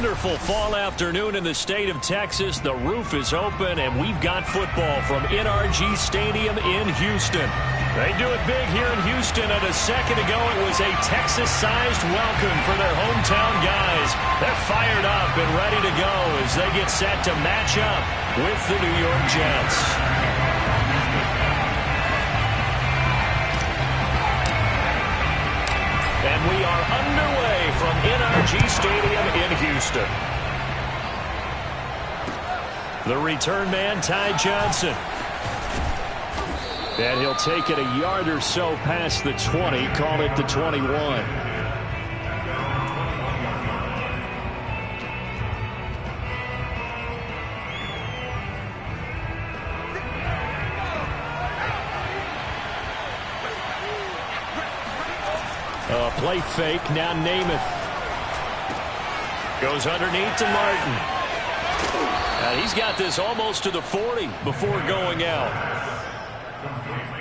wonderful fall afternoon in the state of Texas. The roof is open, and we've got football from NRG Stadium in Houston. They do it big here in Houston, and a second ago it was a Texas-sized welcome for their hometown guys. They're fired up and ready to go as they get set to match up with the New York Jets. And we are underway from NRG Stadium in Houston. The return man, Ty Johnson. And he'll take it a yard or so past the 20, call it the 21. Play fake, now Namath. Goes underneath to Martin. He's got this almost to the 40 before going out.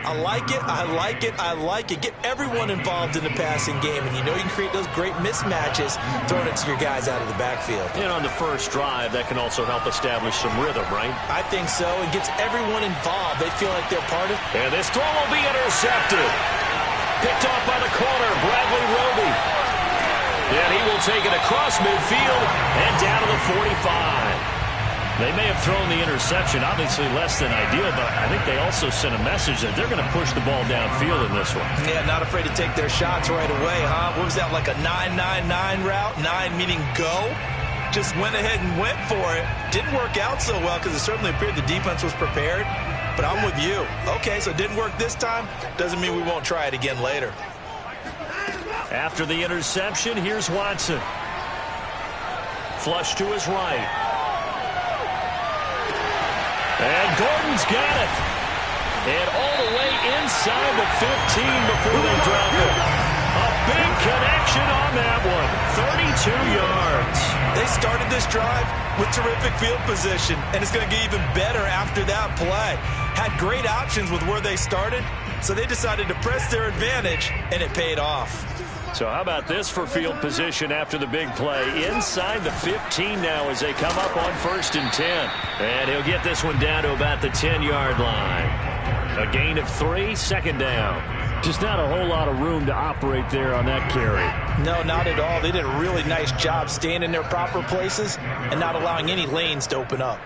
I like it, I like it, I like it. Get everyone involved in the passing game, and you know you can create those great mismatches throwing it to your guys out of the backfield. And on the first drive, that can also help establish some rhythm, right? I think so. It gets everyone involved. They feel like they're part of it. And this throw will be intercepted. Picked off by the corner, Bradley Roby. And he will take it across midfield and down to the 45. They may have thrown the interception, obviously less than ideal, but I think they also sent a message that they're going to push the ball downfield in this one. Yeah, not afraid to take their shots right away, huh? What was that, like a 9-9-9 route? 9 meaning go? Just went ahead and went for it. Didn't work out so well because it certainly appeared the defense was prepared. But I'm with you. Okay, so it didn't work this time. Doesn't mean we won't try it again later. After the interception, here's Watson. Flush to his right. And Gordon's got it. And all the way inside the 15 before they drop it. A big connection on that one. 32 yards. They started this drive with terrific field position, and it's going to get even better after that play. Had great options with where they started, so they decided to press their advantage, and it paid off. So how about this for field position after the big play? Inside the 15 now as they come up on 1st and 10. And he'll get this one down to about the 10-yard line. A gain of 3, second down. Just not a whole lot of room to operate there on that carry. No, not at all. They did a really nice job staying in their proper places and not allowing any lanes to open up.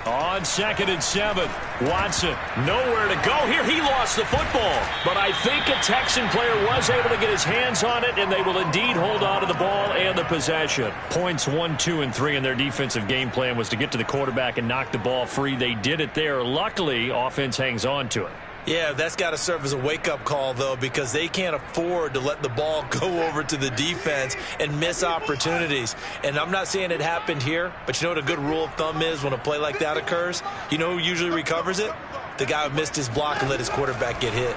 On 2nd and 7, Watson nowhere to go here. He lost the football, but I think a Texan player was able to get his hands on it, and they will indeed hold on to the ball and the possession. Points 1, 2, and 3 in their defensive game plan was to get to the quarterback and knock the ball free. They did it there. Luckily, offense hangs on to it. Yeah, that's got to serve as a wake-up call, though, because they can't afford to let the ball go over to the defense and miss opportunities. And I'm not saying it happened here, but you know what a good rule of thumb is when a play like that occurs? You know who usually recovers it? The guy who missed his block and let his quarterback get hit.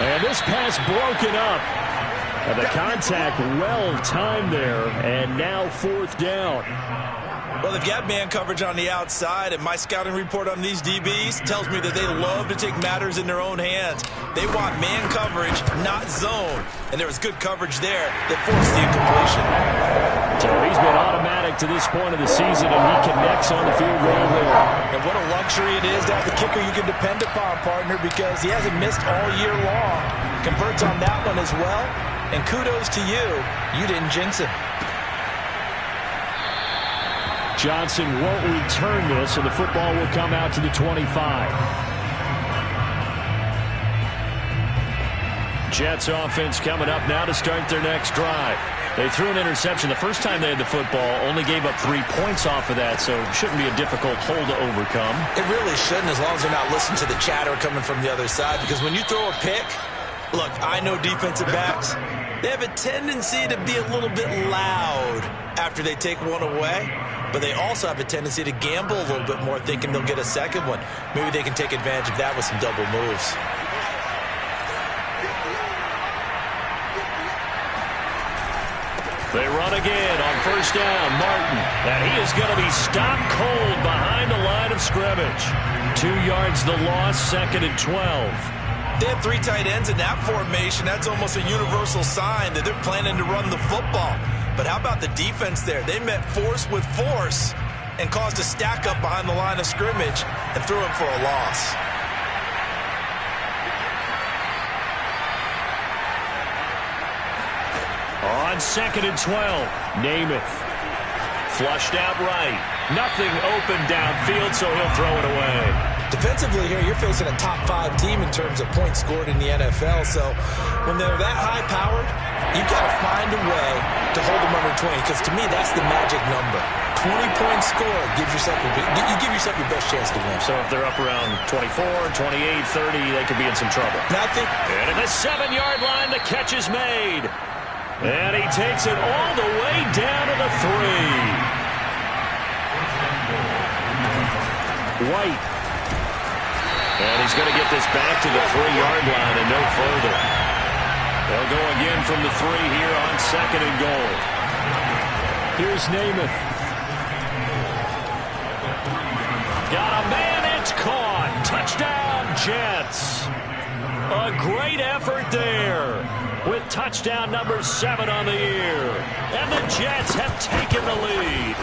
And this pass broken up. And the contact well-timed there, and now 4th down. Well, they've got man coverage on the outside, and my scouting report on these DBs tells me that they love to take matters in their own hands. They want man coverage, not zone. And there was good coverage there that forced the incompletion. So he's been automatic to this point of the season, and he connects on the field goal there. And what a luxury it is to have the kicker you can depend upon, partner, because he hasn't missed all year long. Converts on that one as well. And kudos to you. You didn't jinx him. Johnson won't return this, and the football will come out to the 25. Jets offense coming up now to start their next drive. They threw an interception the first time they had the football, only gave up 3 points off of that, so it shouldn't be a difficult hole to overcome. It really shouldn't, as long as they're not listening to the chatter coming from the other side, because when you throw a pick, look, I know defensive backs, they have a tendency to be a little bit loud after they take one away. But they also have a tendency to gamble a little bit more, thinking they'll get a second one. Maybe they can take advantage of that with some double moves. They run again on 1st down. Martin. And he is going to be stopped cold behind the line of scrimmage. 2 yards the loss, 2nd and 12. They have 3 tight ends in that formation. That's almost a universal sign that they're planning to run the football. But how about the defense there? They met force with force and caused a stack up behind the line of scrimmage and threw him for a loss. On 2nd and 12, Namath. Flushed out right. Nothing open downfield, so he'll throw it away. Defensively here, you're facing a top 5 team in terms of points scored in the NFL. So when they're that high-powered, you've got to find a way to hold them under 20. Because to me, that's the magic number. 20 points scored gives yourself you give yourself your best chance to win. So if they're up around 24, 28, 30, they could be in some trouble. Now I think, and at the 7-yard line, the catch is made. And he takes it all the way down to the 3. White. And he's going to get this back to the 3-yard line and no further. They'll go again from the 3 here on 2nd and goal. Here's Namath. Got a man, it's caught. Touchdown, Jets. A great effort there with touchdown number 7 on the year. And the Jets have taken the lead.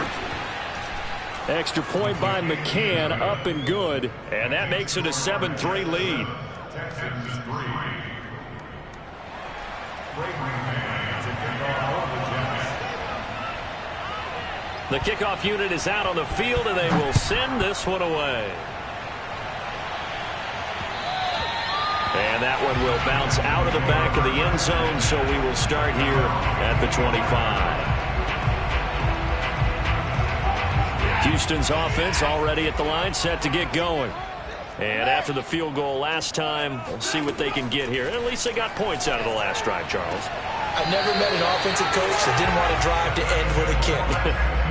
Extra point by McCann, up and good. And that makes it a 7-3 lead. The kickoff unit is out on the field, and they will send this one away. And that one will bounce out of the back of the end zone, so we will start here at the 25. Houston's offense already at the line, set to get going. And after the field goal last time, we'll see what they can get here. At least they got points out of the last drive, Charles. I never met an offensive coach that didn't want to drive to end with a kick.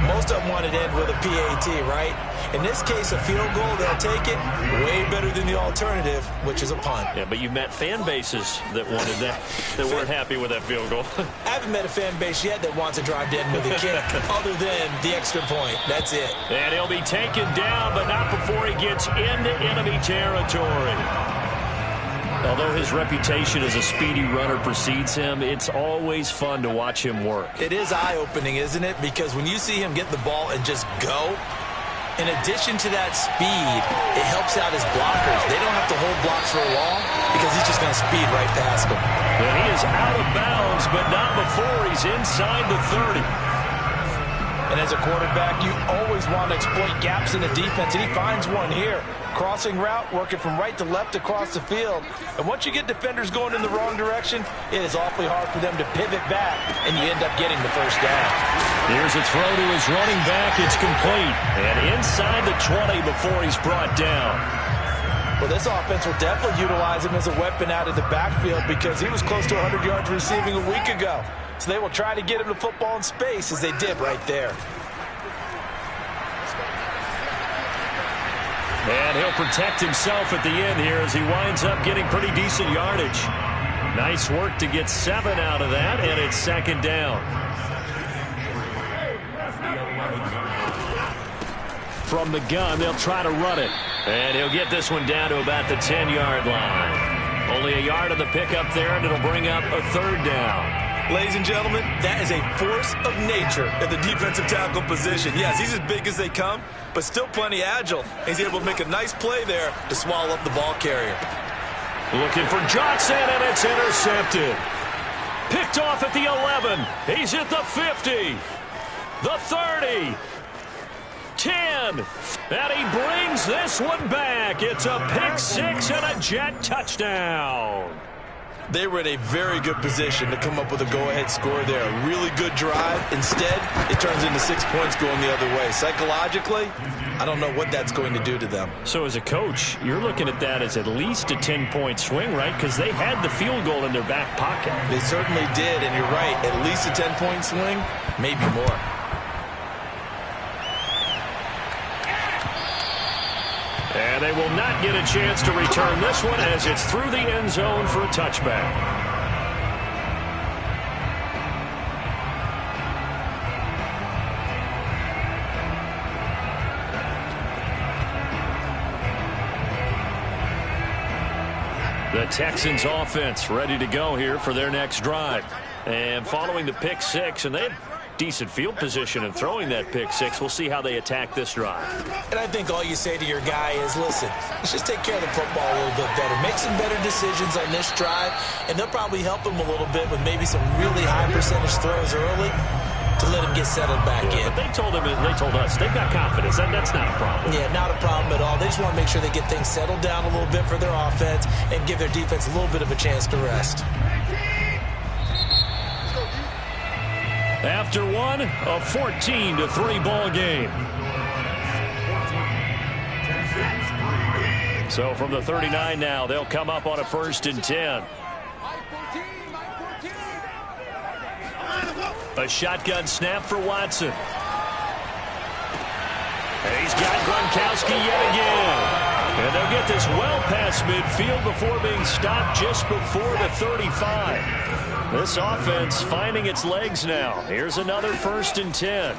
Most of them wanted to end with a PAT, right? In this case, a field goal, they'll take it. Way better than the alternative, which is a punt. Yeah, but you met fan bases that wanted that, that weren't happy with that field goal. I haven't met a fan base yet that wants to drive to end with a kick other than the extra point. That's it. And he'll be taken down, but not before he gets into enemy territory. Although his reputation as a speedy runner precedes him, it's always fun to watch him work. It is eye-opening, isn't it? Because when you see him get the ball and just go, in addition to that speed, it helps out his blockers. They don't have to hold blocks for long because he's just going to speed right past them. And he is out of bounds, but not before he's inside the 30. And as a quarterback, you always want to exploit gaps in the defense, and he finds one here. Crossing route, working from right to left across the field. And once you get defenders going in the wrong direction, it is awfully hard for them to pivot back, and you end up getting the first down. Here's a throw to his running back. It's complete. And inside the 20 before he's brought down. Well, this offense will definitely utilize him as a weapon out of the backfield because he was close to 100 yards receiving a week ago. So they will try to get him the football in space as they did right there. And he'll protect himself at the end here as he winds up getting pretty decent yardage. Nice work to get 7 out of that, and it's 2nd down. From the gun, they'll try to run it. And he'll get this one down to about the 10-yard line. Only a yard on the pickup there, and it'll bring up a 3rd down. Ladies and gentlemen, that is a force of nature at the defensive tackle position. Yes, he's as big as they come, but still plenty agile. He's able to make a nice play there to swallow up the ball carrier. Looking for Johnson, and it's intercepted. Picked off at the 11. He's at the 50. The 30. 10. And he brings this one back. It's a pick 6 and a Jet touchdown. They were in a very good position to come up with a go-ahead score there. A really good drive. Instead, it turns into 6 points going the other way. Psychologically, I don't know what that's going to do to them. So as a coach, you're looking at that as at least a 10-point swing, right? Because they had the field goal in their back pocket. They certainly did, and you're right. At least a 10-point swing, maybe more. And they will not get a chance to return this one as it's through the end zone for a touchback. The Texans offense ready to go here for their next drive. And following the pick six, and they have decent field position in throwing that pick six. We'll see how they attack this drive. And I think all you say to your guy is, listen, let's just take care of the football a little bit better. Make some better decisions on this drive, and they'll probably help him a little bit with maybe some really high percentage throws early to let him get settled back in. But they told us they've got confidence. That's not a problem. Yeah, not a problem at all. They just want to make sure they get things settled down a little bit for their offense and give their defense a little bit of a chance to rest. After one, a 14-3 ball game. So from the 39 now, they'll come up on a 1st and 10. A shotgun snap for Watson. And he's got Gronkowski yet again. And they'll get this well past midfield before being stopped just before the 35. This offense finding its legs now. Here's another 1st and 10.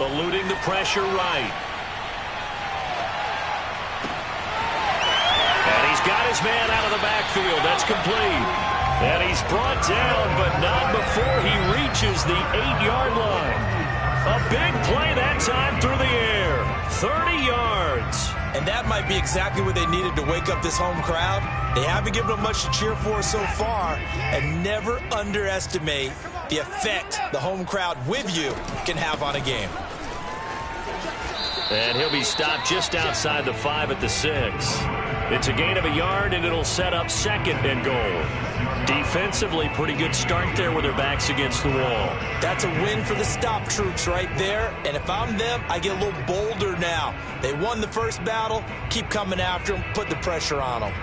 Eluding the pressure right. And he's got his man out of the backfield. That's complete. And he's brought down, but not before he reaches the 8-yard line. A big play that time through the air. 30 yards. And that might be exactly what they needed to wake up this home crowd. They haven't given them much to cheer for so far. And never underestimate the effect the home crowd with you can have on a game. And he'll be stopped just outside the 5 at the 6. It's a gain of a yard, and it'll set up 2nd and goal. Defensively, pretty good start there with their backs against the wall. That's a win for the stop troops right there. And if I'm them, I get a little bolder now. They won the first battle. Keep coming after them. Put the pressure on them.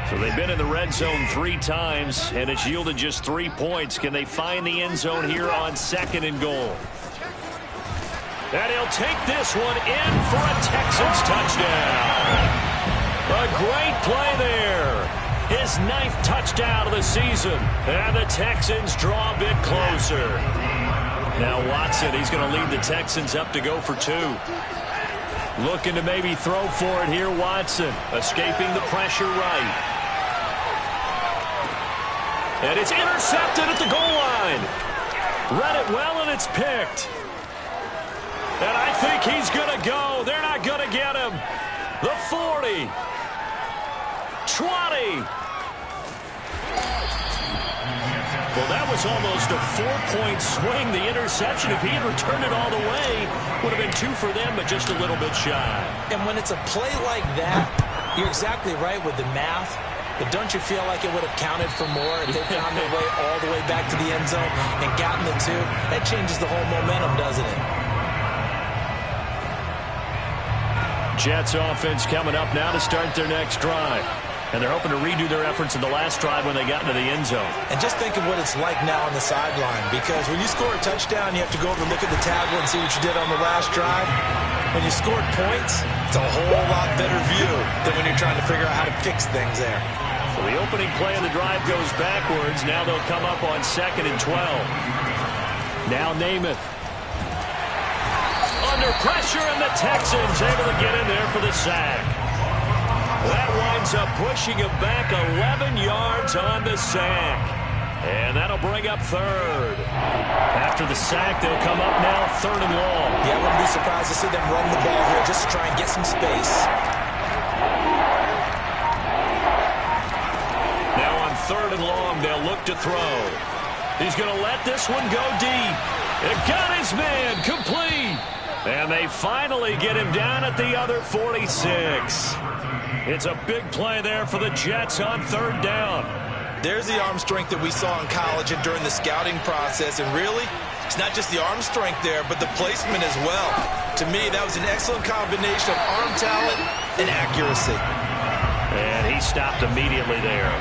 So they've been in the red zone 3 times, and it's yielded just 3 points. Can they find the end zone here on 2nd and goal? And he'll take this one in for a Texans touchdown. A great play there. His 9th touchdown of the season. And the Texans draw a bit closer. Now Watson, he's going to lead the Texans up to go for 2. Looking to maybe throw for it here, Watson. Escaping the pressure right. And it's intercepted at the goal line. Read it well, and it's picked. And I think he's going to go. They're not going to get him. The 40. 20. Well, that was almost a 4-point swing. The interception, if he had returned it all the way, would have been 2 for them, but just a little bit shy. And when it's a play like that, you're exactly right with the math. But don't you feel like it would have counted for more if they found their way all the way back to the end zone and gotten the 2? That changes the whole momentum, doesn't it? Jets offense coming up now to start their next drive. And they're hoping to redo their efforts in the last drive when they got into the end zone. And just think of what it's like now on the sideline. Because when you score a touchdown, you have to go over and look at the tablet and see what you did on the last drive. When you scored points, it's a whole lot better view than when you're trying to figure out how to fix things there. So the opening play of the drive goes backwards. Now they'll come up on 2nd and 12. Now Namath. Under pressure, and the Texans able to get in there for the sack. That winds up pushing him back 11 yards on the sack. And that'll bring up 3rd. After the sack, they'll come up now 3rd and long. Yeah, I wouldn't be surprised to see them run the ball here just to try and get some space. Now on 3rd and long, they'll look to throw. He's going to let this one go deep. It got his man complete. And they finally get him down at the other 46. It's a big play there for the Jets on 3rd down. There's the arm strength that we saw in college and during the scouting process. And really, it's not just the arm strength there, but the placement as well. To me, that was an excellent combination of arm talent and accuracy. And he stopped immediately there.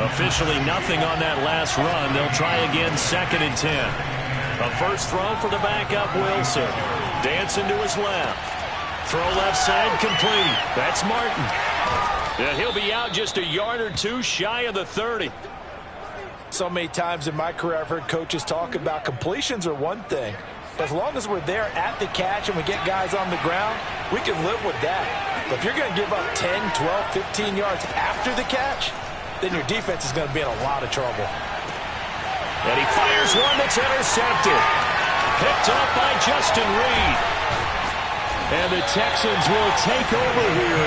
Officially nothing on that last run. They'll try again 2nd and 10. A first throw for the backup Wilson. Dancing to his left. Throw left side complete. That's Martin. And he'll be out just a yard or two shy of the 30. So many times in my career I've heard coaches talk about completions are one thing. As long as we're there at the catch and we get guys on the ground, we can live with that. But if you're going to give up 10, 12, 15 yards after the catch, then your defense is going to be in a lot of trouble. And he fires one that's intercepted. Picked up by Justin Reed. And the Texans will take over here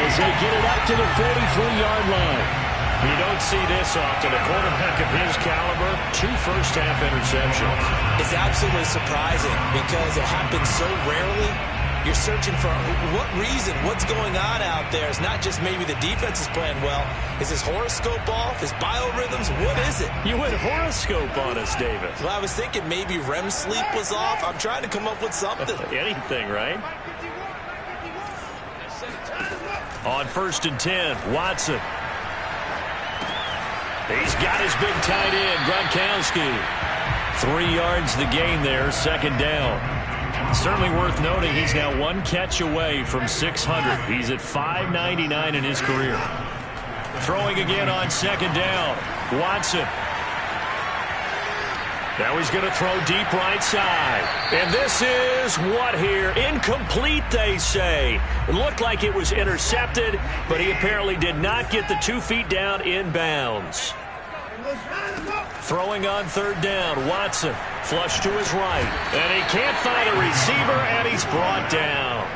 as they get it up to the 43-yard line. You don't see this often. A quarterback of his caliber, 2 first-half interceptions. It's absolutely surprising because it happens so rarely. You're searching for what reason, what's going on out there. It's not just maybe the defense is playing well. Is his horoscope off? His biorhythms? What is it? You went horoscope on us, David. Well, I was thinking maybe REM sleep was off. I'm trying to come up with something. Anything, right? On 1st and 10, Watson. He's got his big tight end, Gronkowski. 3 yards the gain there, 2nd down. Certainly worth noting he's now 1 catch away from 600. He's at 599 in his career. Throwing again on 2nd down, Watson. Now he's going to throw deep right side. And this is what here? Incomplete, they say. It looked like it was intercepted, but he apparently did not get the 2 feet down in bounds. Throwing on 3rd down, Watson. Flush to his right. And he can't find a receiver, and he's brought down.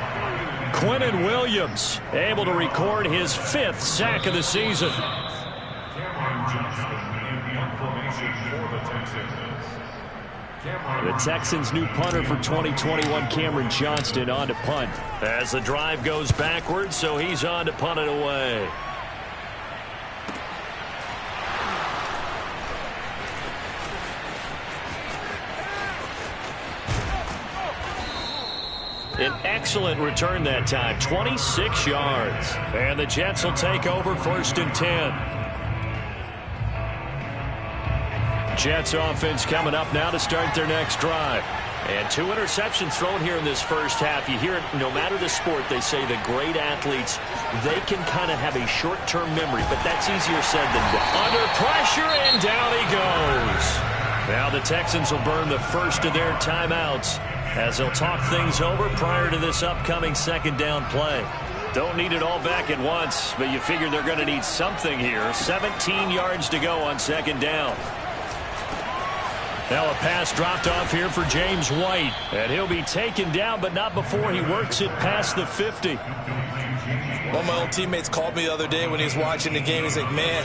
Quinnen Williams able to record his 5th sack of the season. The Texans' new punter for 2021, Cameron Johnston, on to punt. As the drive goes backwards, so he's on to punt it away. An excellent return that time, 26 yards. And the Jets will take over 1st and 10. Jets offense coming up now to start their next drive. And 2 interceptions thrown here in this first half. You hear it, no matter the sport, they say the great athletes, they can kind of have a short-term memory, but that's easier said than done. Under pressure, and down he goes. Now the Texans will burn the first of their timeouts as they'll talk things over prior to this upcoming 2nd down play. Don't need it all back at once, but you figure they're going to need something here. 17 yards to go on 2nd down. Now a pass dropped off here for James White. And he'll be taken down, but not before he works it past the 50. One of my old teammates called me the other day when he was watching the game. He's like, man,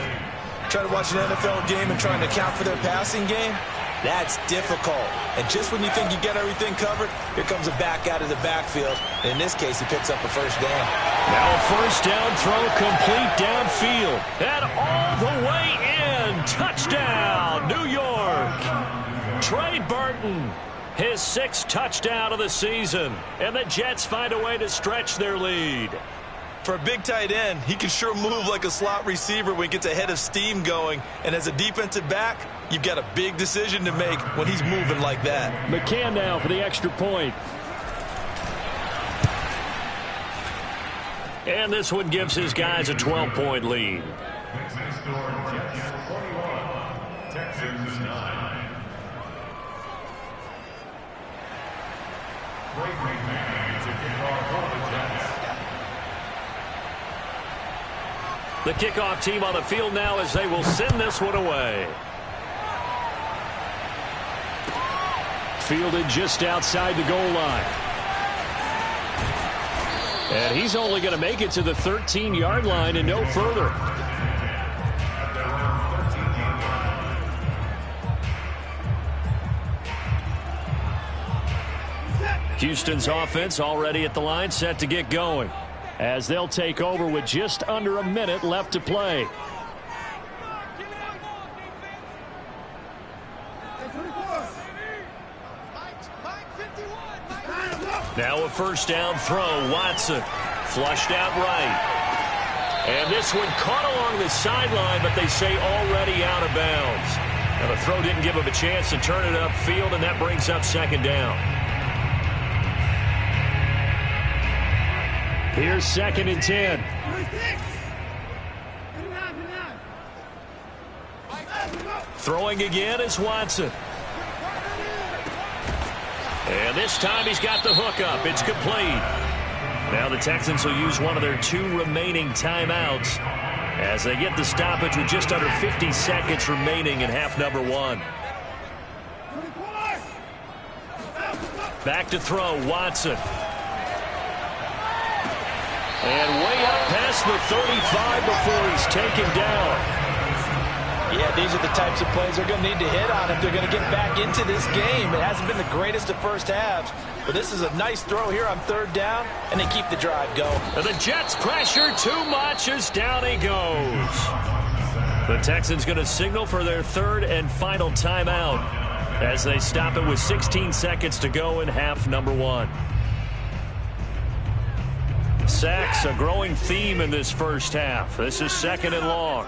trying to watch an NFL game and trying to account for their passing game? That's difficult. And just when you think you get everything covered, here comes a back out of the backfield. And in this case, he picks up a 1st down. Now a 1st down throw complete downfield. And all the way in. Touchdown, New York. Trey Burton, his 6th touchdown of the season. And the Jets find a way to stretch their lead. For a big tight end, he can sure move like a slot receiver when he gets a head of steam going. And as a defensive back, you've got a big decision to make when he's moving like that. McCann now for the extra point. And this one gives his guys a 12-point lead. Texans 9. The kickoff team on the field now as they will send this one away. Fielded just outside the goal line. And he's only going to make it to the 13-yard line and no further. Houston's offense already at the line, set to get going, as they'll take over with just under a minute left to play. Now a 1st down throw. Watson flushed out right. And this one caught along the sideline, but they say already out of bounds. Now the throw didn't give him a chance to turn it upfield, and that brings up 2nd down. Here's 2nd and 10. Throwing again is Watson. And this time he's got the hook up. It's complete. Now the Texans will use one of their 2 remaining timeouts as they get the stoppage with just under 50 seconds remaining in half number 1. Back to throw, Watson. And way up past the 35 before he's taken down. Yeah, these are the types of plays they're going to need to hit on if they're going to get back into this game. It hasn't been the greatest of first halves, but this is a nice throw here on 3rd down, and they keep the drive going. And the Jets pressure too much as down he goes. The Texans going to signal for their 3rd and final timeout as they stop it with 16 seconds to go in half number 1. Sacks, a growing theme in this first half. This is 2nd and long.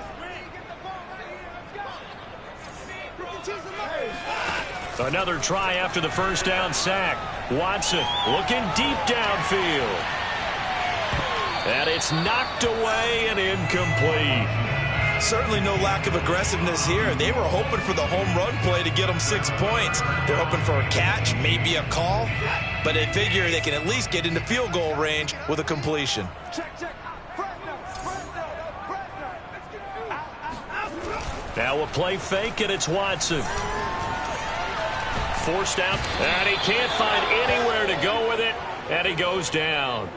Another try after the first down sack. Watson looking deep downfield. And it's knocked away and incomplete. Certainly no lack of aggressiveness here. They were hoping for the home run play to get them 6 points. They're hoping for a catch, maybe a call, but they figure they can at least get into field goal range with a completion. Now a play fake, and it's Watson. Forced out, and he can't find anywhere to go with it, and he goes down.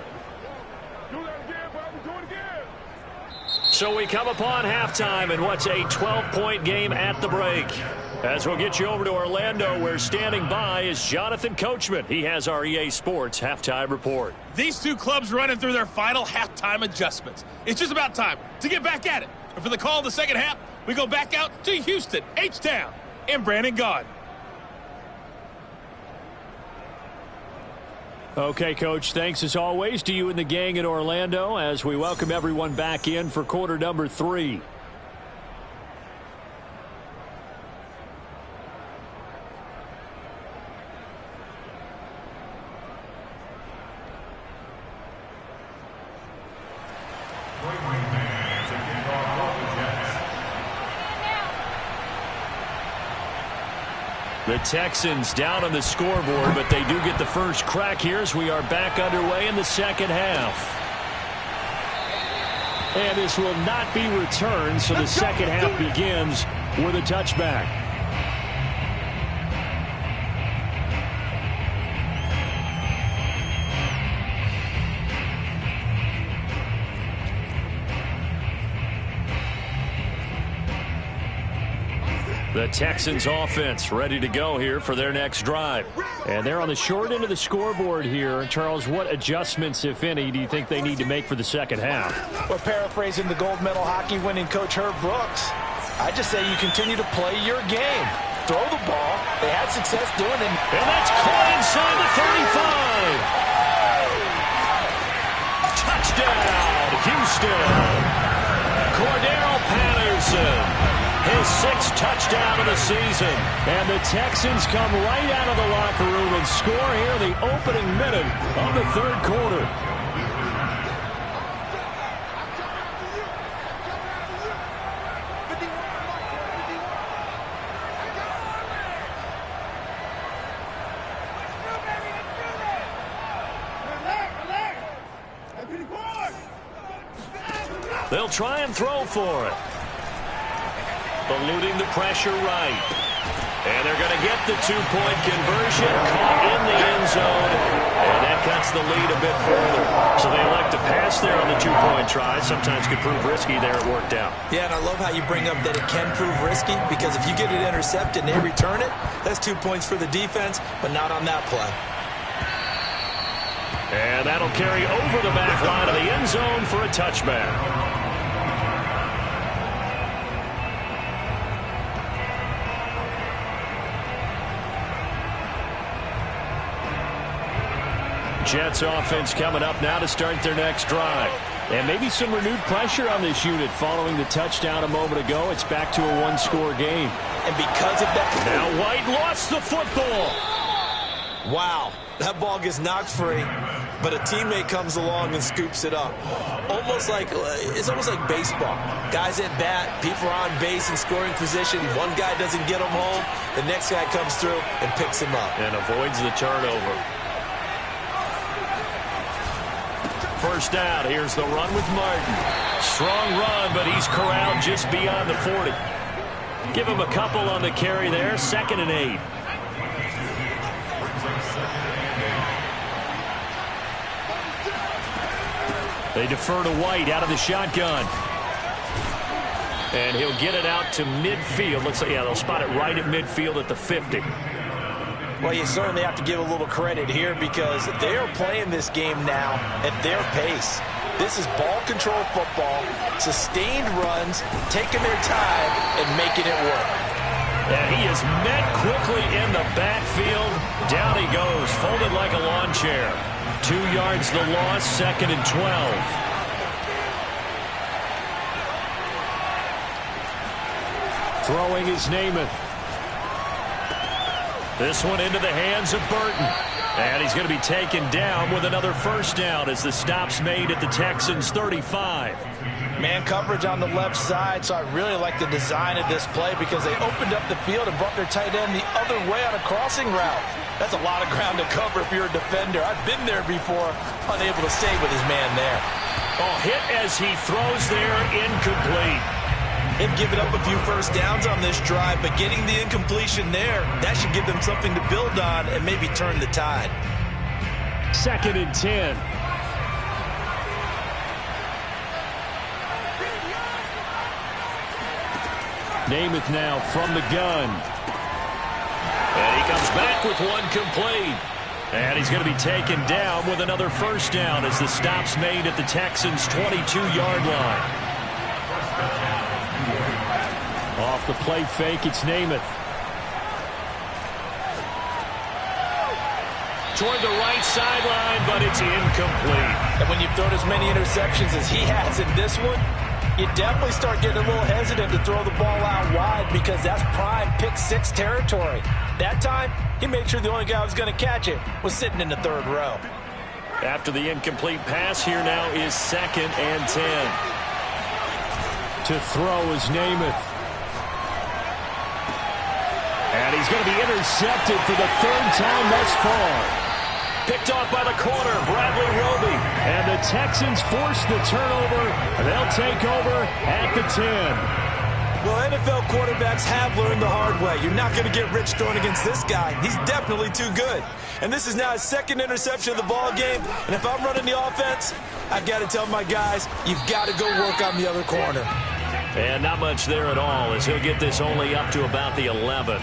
So we come upon halftime in what's a 12-point game at the break. As we'll get you over to Orlando, where standing by is Jonathan Coachman. He has our EA Sports halftime report. These 2 clubs running through their final halftime adjustments. It's just about time to get back at it. And for the call of the second half, we go back out to Houston, H-Town, and Brandon Gaudin. Okay, Coach, thanks as always to you and the gang in Orlando as we welcome everyone back in for quarter number 3. The Texans down on the scoreboard, but they do get the first crack here as we are back underway in the second half. And this will not be returned, so the second half begins with a touchback. The Texans offense ready to go here for their next drive. And they're on the short end of the scoreboard here. Charles, what adjustments, if any, do you think they need to make for the second half? Well, paraphrasing the gold medal hockey winning coach Herb Brooks, I just say you continue to play your game. Throw the ball. They had success doing it. And that's caught inside the 35. Touchdown, Houston. Cordero Patterson. His 6th touchdown of the season. And the Texans come right out of the locker room and score here in the opening minute of the 3rd quarter. They'll try and throw for it. Eluding the pressure right. And they're going to get the 2-point conversion. Caught in the end zone. And that cuts the lead a bit further. So they elect to pass there on the 2-point try. Sometimes could prove risky there. It worked out. Yeah, and I love how you bring up that it can prove risky, because if you get it intercepted and they return it, that's 2 points for the defense, but not on that play. And that'll carry over the back line of the end zone for a touchback. Jets offense coming up now to start their next drive. And maybe some renewed pressure on this unit following the touchdown a moment ago. It's back to a 1-score game. And because of that... Now White lost the football. Wow. That ball gets knocked free. but a teammate comes along and scoops it up. It's almost like baseball. Guys at bat, people are on base in scoring position. One guy doesn't get them home. The next guy comes through and picks him up. And avoids the turnover. First down, here's the run with Martin. Strong run, but he's corralled just beyond the 40. Give him a couple on the carry there, 2nd and 8. They defer to White out of the shotgun. And he'll get it out to midfield. Looks like, yeah, they'll spot it right at midfield at the 50. Well, you certainly have to give a little credit here because they are playing this game now at their pace. This is ball control football, sustained runs, taking their time and making it work. And he is met quickly in the backfield. Down he goes, folded like a lawn chair. 2 yards the loss, 2nd and 12. Throwing is Namath. This one into the hands of Burton. And he's going to be taken down with another first down as the stop's made at the Texans' 35. Man coverage on the left side, so I really like the design of this play because they opened up the field and brought their tight end the other way on a crossing route. That's a lot of ground to cover if you're a defender. I've been there before, unable to stay with his man there. Oh, hit as he throws there, incomplete. They've given up a few first downs on this drive, but getting the incompletion there, that should give them something to build on and maybe turn the tide. 2nd and 10. Namath now from the gun. And he comes back with one complete. And he's going to be taken down with another first down as the stop's made at the Texans' 22-yard line. Off the play fake, it's Namath. Toward the right sideline, but it's incomplete. And when you've thrown as many interceptions as he has in this one, you definitely start getting a little hesitant to throw the ball out wide because that's prime pick 6 territory. That time, he made sure the only guy who was going to catch it was sitting in the 3rd row. After the incomplete pass, here now is 2nd and 10. To throw is Namath. And he's going to be intercepted for the 3rd time thus far. Picked off by the corner, Bradley Roby. And the Texans force the turnover. And they'll take over at the 10. Well, NFL quarterbacks have learned the hard way. You're not going to get rich throwing against this guy. He's definitely too good. And this is now his 2nd interception of the ball game. And if I'm running the offense, I've got to tell my guys, you've got to go work on the other corner. And not much there at all as he'll get this only up to about the 11.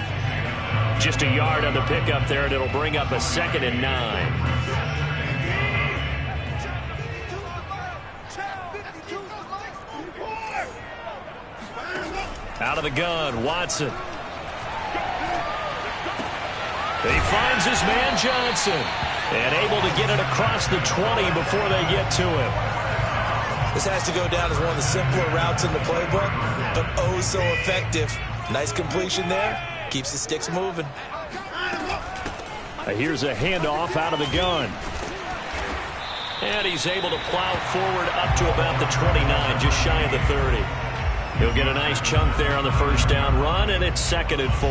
Just a yard on the pickup there, and it'll bring up a 2nd and 9. Out of the gun, Watson. He finds his man Johnson and able to get it across the 20 before they get to him. This has to go down as one of the simpler routes in the playbook, but oh so effective. Nice completion there. Keeps the sticks moving. Here's a handoff out of the gun. And he's able to plow forward up to about the 29, just shy of the 30. He'll get a nice chunk there on the first down run, and it's 2nd and 4.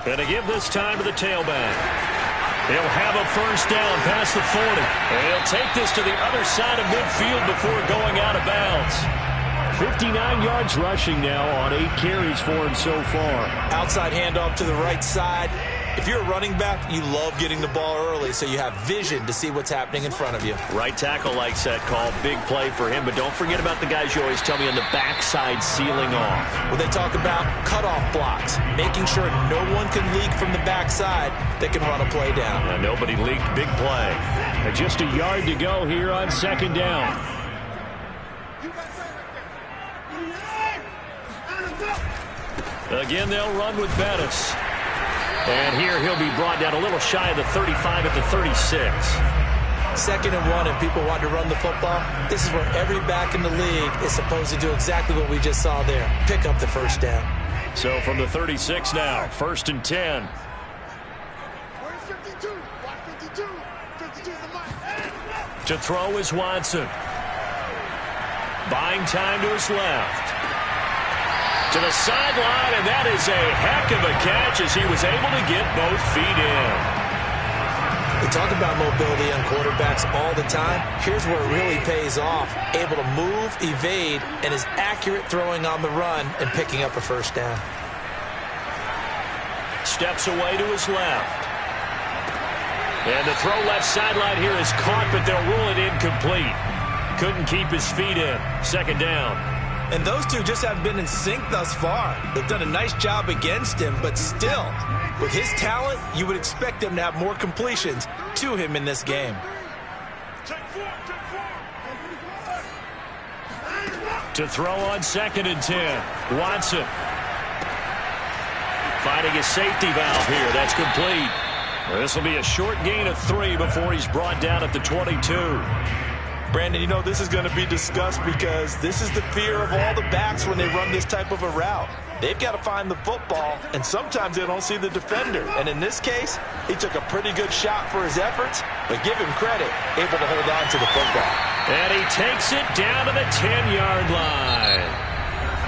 And to give this time to the tailback. He'll have a first down past the 40. And he'll take this to the other side of midfield before going out of bounds. 59 yards rushing now on 8 carries for him so far. Outside handoff to the right side. If you're a running back, you love getting the ball early so you have vision to see what's happening in front of you. Right tackle likes that call. Big play for him. But don't forget about the guys you always tell me on the backside sealing off. Well, they talk about cutoff blocks, making sure no one can leak from the backside that can run a play down. Now, nobody leaked. Big play. And just a yard to go here on 2nd down. Again, they'll run with Bettis. And here he'll be brought down a little shy of the 35 at the 36. 2nd and 1 and people want to run the football, this is where every back in the league is supposed to do exactly what we just saw there. Pick up the first down. So from the 36 now, 1st and 10. To throw is Watson. Buying time to his left. To the sideline, and that is a heck of a catch as he was able to get both feet in. We talk about mobility on quarterbacks all the time. Here's where it really pays off. Able to move, evade, and is accurate throwing on the run and picking up a first down. Steps away to his left. And the throw left sideline here is caught, but they'll rule it incomplete. Couldn't keep his feet in. 2nd down. And those two just haven't been in sync thus far. They've done a nice job against him, but still, with his talent, you would expect him to have more completions to him in this game. To throw on 2nd and 10. Watson. Finding a safety valve here. That's complete. This will be a short gain of 3 before he's brought down at the 22. Brandon, you know this is going to be discussed because this is the fear of all the backs when they run this type of a route. They've got to find the football, and sometimes they don't see the defender. And in this case, he took a pretty good shot for his efforts, but give him credit, able to hold on to the football. And he takes it down to the 10-yard line.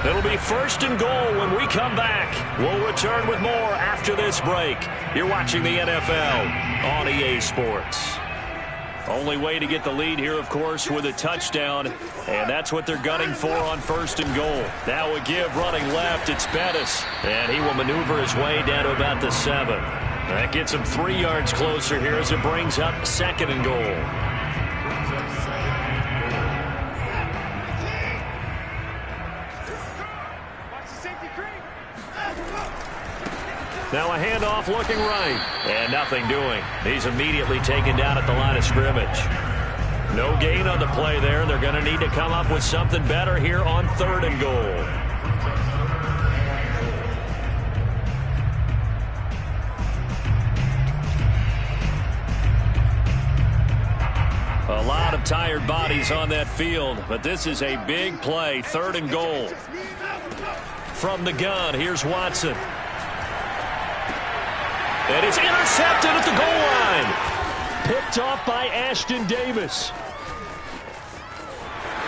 It'll be 1st and goal when we come back. We'll return with more after this break. You're watching the NFL on EA Sports. Only way to get the lead here, of course, with a touchdown, and that's what they're gunning for on 1st and goal. That would give running left, it's Bettis, and he will maneuver his way down to about the 7. That gets him 3 yards closer here as it brings up 2nd and goal. Now a handoff looking right. And nothing doing. He's immediately taken down at the line of scrimmage. No gain on the play there. They're going to need to come up with something better here on 3rd and goal. A lot of tired bodies on that field, but this is a big play. 3rd and goal. From the gun, here's Watson. And it's intercepted at the goal line. Picked off by Ashton Davis.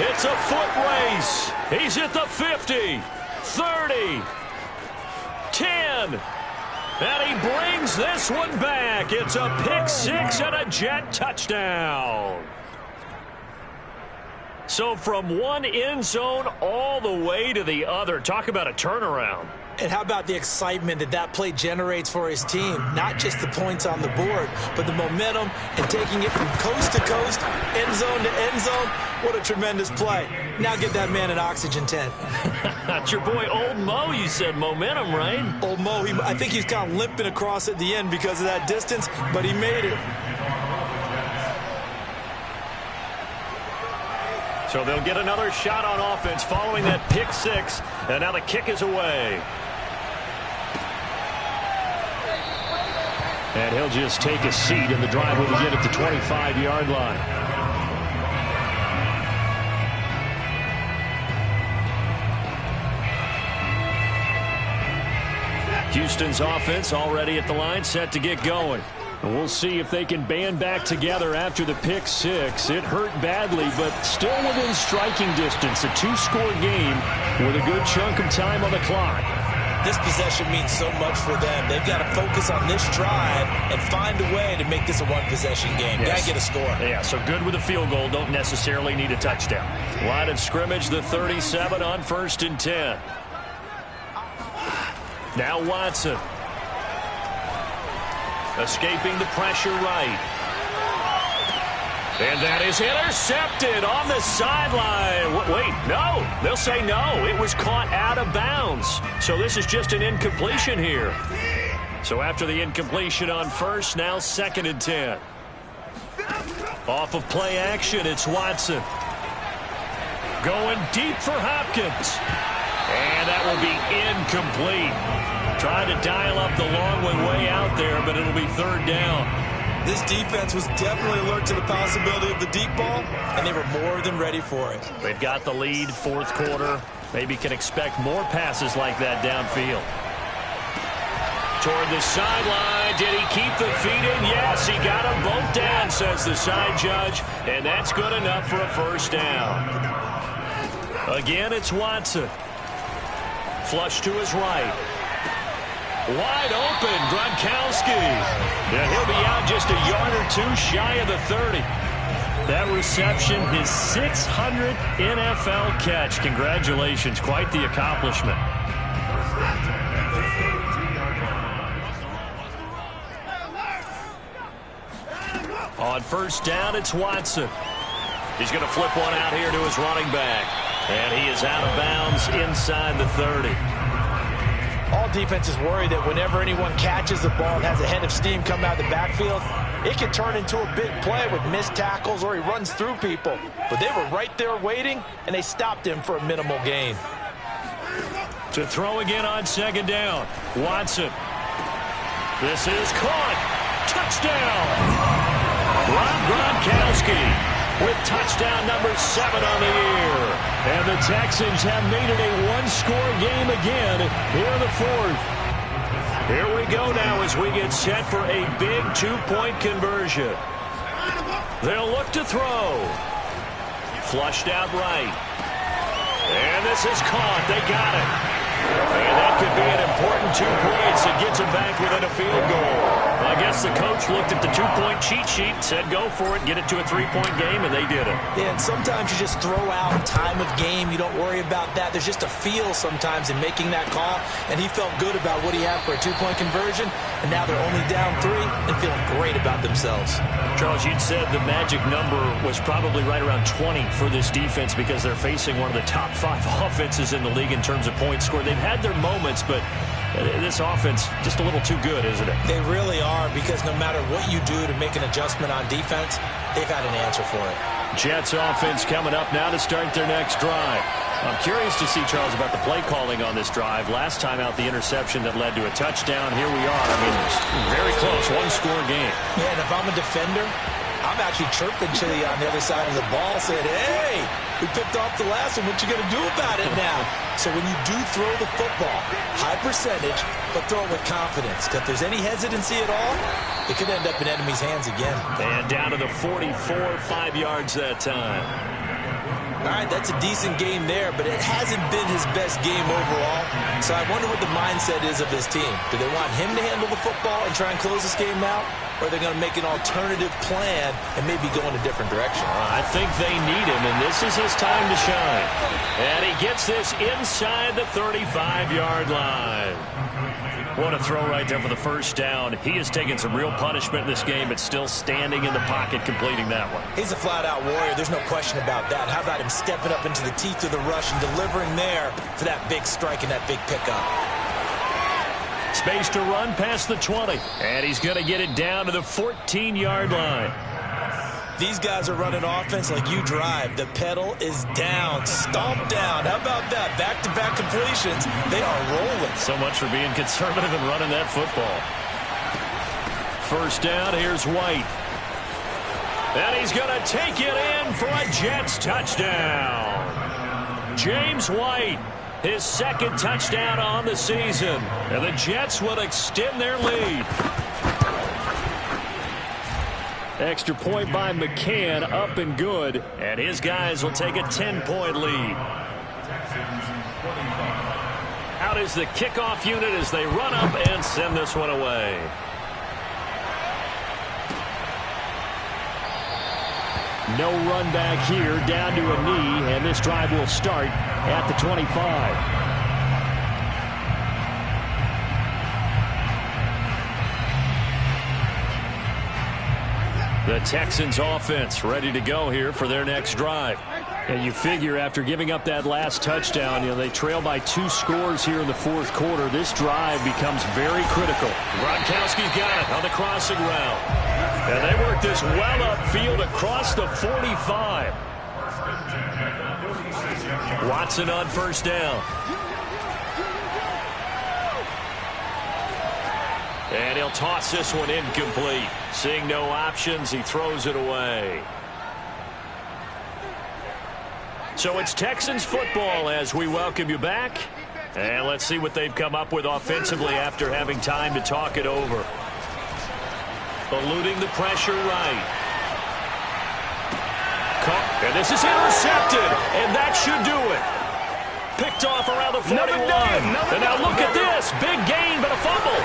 It's a foot race. He's at the 50, 30, 10. And he brings this one back. It's a pick 6 and a Jet touchdown. So from one end zone all the way to the other. Talk about a turnaround. And how about the excitement that play generates for his team? Not just the points on the board, but the momentum and taking it from coast to coast, end zone to end zone. What a tremendous play. Now get that man an oxygen tent. That's your boy Old Mo. You said momentum, right? Old Mo, I think he's kind of limping across at the end because of that distance, but he made it. So they'll get another shot on offense following that pick 6, and now the kick is away. And he'll just take a seat, and the drive will begin at the 25-yard line. Houston's offense already at the line, set to get going. And we'll see if they can band back together after the pick 6. It hurt badly, but still within striking distance. A 2-score game with a good chunk of time on the clock. This possession means so much for them. They've got to focus on this drive and find a way to make this a one-possession game. Yes. Got to get a score. Yeah, so good with a field goal. Don't necessarily need a touchdown. Line of scrimmage, the 37 on 1st and 10. Now Watson. Escaping the pressure right. And that is intercepted on the sideline. Wait, no. They'll say no. It was caught out of bounds. So this is just an incompletion here. So after the incompletion on 1st, now 2nd and 10. Off of play action, it's Watson. Going deep for Hopkins. And that will be incomplete. Trying to dial up the long one way out there, but it'll be 3rd down. This defense was definitely alert to the possibility of the deep ball, and they were more than ready for it. They've got the lead, fourth quarter. Maybe can expect more passes like that downfield. Toward the sideline. Did he keep the feet in? Yes, he got them both down, says the side judge. And that's good enough for a first down. Again, it's Watson. Flush to his right. Wide open, Gronkowski. And he'll be out just a yard or two shy of the 30. That reception, his 600th NFL catch. Congratulations, quite the accomplishment. On first down, it's Watson. He's going to flip one out here to his running back. And he is out of bounds inside the 30. All defenses worry that whenever anyone catches the ball and has a head of steam come out of the backfield, it can turn into a big play with missed tackles or he runs through people. But they were right there waiting, and they stopped him for a minimal gain. To throw again on second down, Watson. This is caught. Touchdown! Rob Gronkowski with touchdown number 7 on the year. And the Texans have made it a one-score game again here in the fourth. Here we go now as we get set for a big two-point conversion. They'll look to throw. Flushed out right. And this is caught. They got it. And that could be an important 2 points that gets them back within a field goal. I guess the coach looked at the two-point cheat sheet, said go for it, get it to a three-point game, and they did it. Yeah, and sometimes you just throw out time of game. You don't worry about that. There's just a feel sometimes in making that call, and he felt good about what he had for a two-point conversion, and now they're only down 3 and feeling great about themselves. Charles, you'd said the magic number was probably right around 20 for this defense because they're facing one of the top 5 offenses in the league in terms of points scored. They've had their moments, but this offense just a little too good, isn't it? They really are, because no matter what you do to make an adjustment on defense, they've had an answer for it. Jets offense coming up now to start their next drive. I'm curious to see, Charles, about the play calling on this drive. Last time out, the interception that led to a touchdown. Here we are. I mean, very close, one-score game. Yeah, and if I'm a defender, I'm actually chirping Chili on the other side of the ball, saying, hey, we picked off the last one. What you going to do about it now? So when you do throw the football, high percentage, but throw it with confidence. Because if there's any hesitancy at all, it could end up in enemy's hands again. And down to the 44, 5 yards that time. All right, that's a decent game there, but it hasn't been his best game overall. So I wonder what the mindset is of his team. Do they want him to handle the football and try and close this game out? Or are they going to make an alternative plan and maybe go in a different direction? I think they need him, and this is his time to shine. And he gets this inside the 35-yard line. What a throw right there for the first down. He has taken some real punishment in this game, but still standing in the pocket completing that one. He's a flat-out warrior. There's no question about that. How about him stepping up into the teeth of the rush and delivering there for that big strike and that big pickup? Space to run past the 20. And he's going to get it down to the 14-yard line. These guys are running offense like you drive. The pedal is down. Stomp down. How about that? Back-to-back completions. They are rolling. So much for being conservative and running that football. First down, here's White. And he's going to take it in for a Jets touchdown. James White, his second touchdown on the season. And the Jets will extend their lead. Extra point by McCann, up and good. And his guys will take a 10-point lead. Out is the kickoff unit as they run up and send this one away. No run back here, down to a knee, and this drive will start at the 25. The Texans offense ready to go here for their next drive. And you figure after giving up that last touchdown, they trail by 2 scores here in the fourth quarter. This drive becomes very critical. Gronkowski's got it on the crossing route. And they work this well upfield across the 45. Watson on first down. And he'll toss this one incomplete. Seeing no options, he throws it away. So it's Texans football as we welcome you back. And let's see what they've come up with offensively after having time to talk it over. Eluding the pressure right. And this is intercepted. And that should do it. Picked off around the 41. And now look at this. Big gain, but a fumble.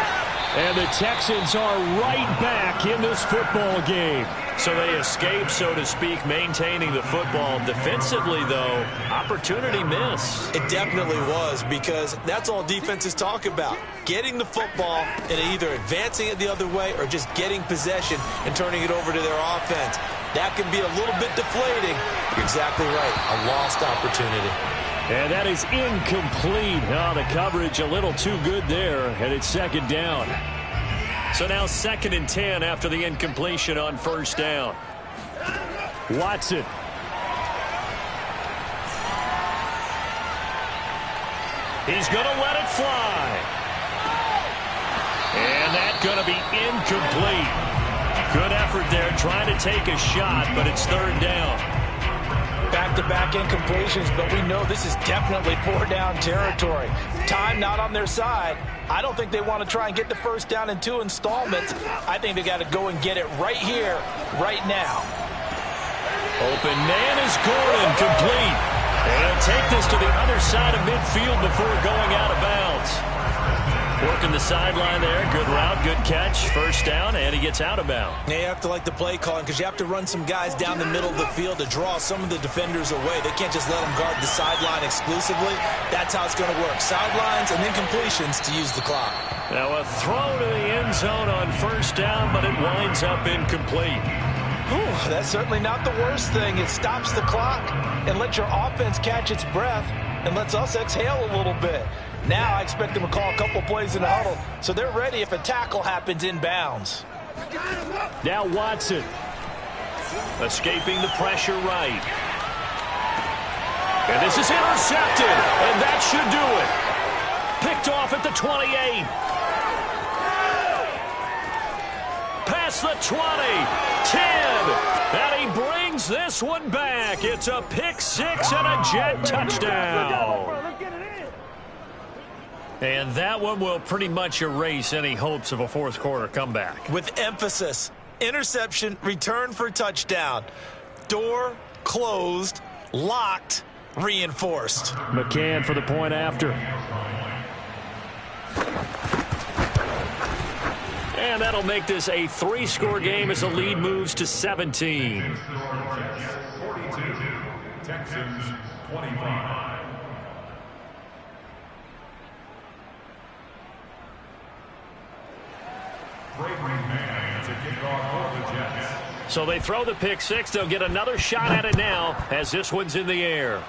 And the Texans are right back in this football game. So they escape, so to speak, maintaining the football. Defensively, though, opportunity miss. It definitely was, because that's all defenses talk about. Getting the football and either advancing it the other way or just getting possession and turning it over to their offense. That can be a little bit deflating. You're exactly right. A lost opportunity. And that is incomplete. Oh, the coverage a little too good there, and it's second down. So now 2nd and 10 after the incompletion on first down. Watson. He's going to let it fly. And that's going to be incomplete. Good effort there trying to take a shot, but it's 3rd down. Back-to-back incompletions, but we know this is definitely 4-down territory. Time not on their side. I don't think they want to try and get the first down in 2 installments. I think they got to go and get it right here, right now. Open man is Gordon, complete. And he'll take this to the other side of midfield before going out of bounds. Working the sideline there. Good route, good catch. First down, and he gets out of bounds. Now you have to like the play calling, because you have to run some guys down the middle of the field to draw some of the defenders away. They can't just let them guard the sideline exclusively. That's how it's going to work. Sidelines and then completions to use the clock. Now a throw to the end zone on first down, but it winds up incomplete. Whew, that's certainly not the worst thing. It stops the clock and lets your offense catch its breath and lets us exhale a little bit. Now I expect them to call a couple plays in the huddle, so they're ready if a tackle happens inbounds. Now Watson. Escaping the pressure right. And this is intercepted, and that should do it. Picked off at the 28. Past the 20. 10. And he brings this one back. It's a pick six and a Jet touchdown. And that one will pretty much erase any hopes of a fourth quarter comeback. With emphasis. Interception, return for touchdown. Door closed, locked, reinforced. McCann for the point after. And that'll make this a 3-score game as the lead moves to 17. 42, Texans 25. So they throw the pick six. They'll get another shot at it now as this one's in the air.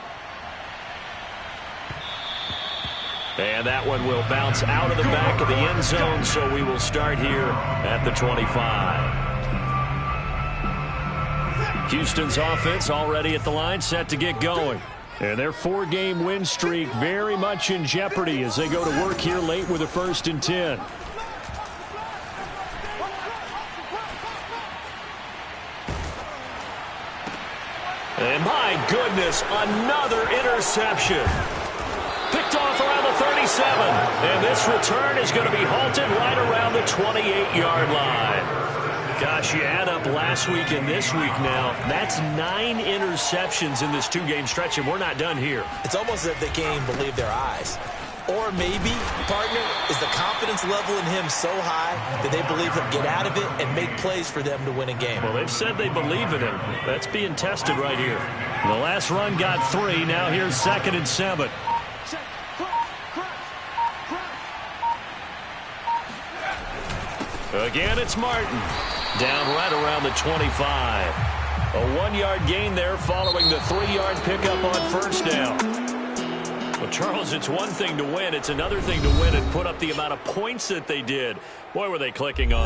And that one will bounce out of the back of the end zone, so we will start here at the 25. Houston's offense already at the line, set to get going. And their 4-game win streak very much in jeopardy as they go to work here late with a 1st and 10. And my goodness, another interception. Picked off around the 37. And this return is going to be halted right around the 28-yard line. Gosh, you add up last week and this week now. That's 9 interceptions in this 2-game stretch, and we're not done here. It's almost as if they can't even believe their eyes. Or maybe, partner, is the confidence level in him so high that they believe he'll get out of it and make plays for them to win a game. Well, they've said they believe in him. That's being tested right here. The last run got 3. Now here's 2nd and 7. Again, it's Martin. Down right around the 25. A 1-yard gain there following the 3-yard pickup on first down. Well, Charles, it's one thing to win. It's another thing to win and put up the amount of points that they did. Boy, were they clicking on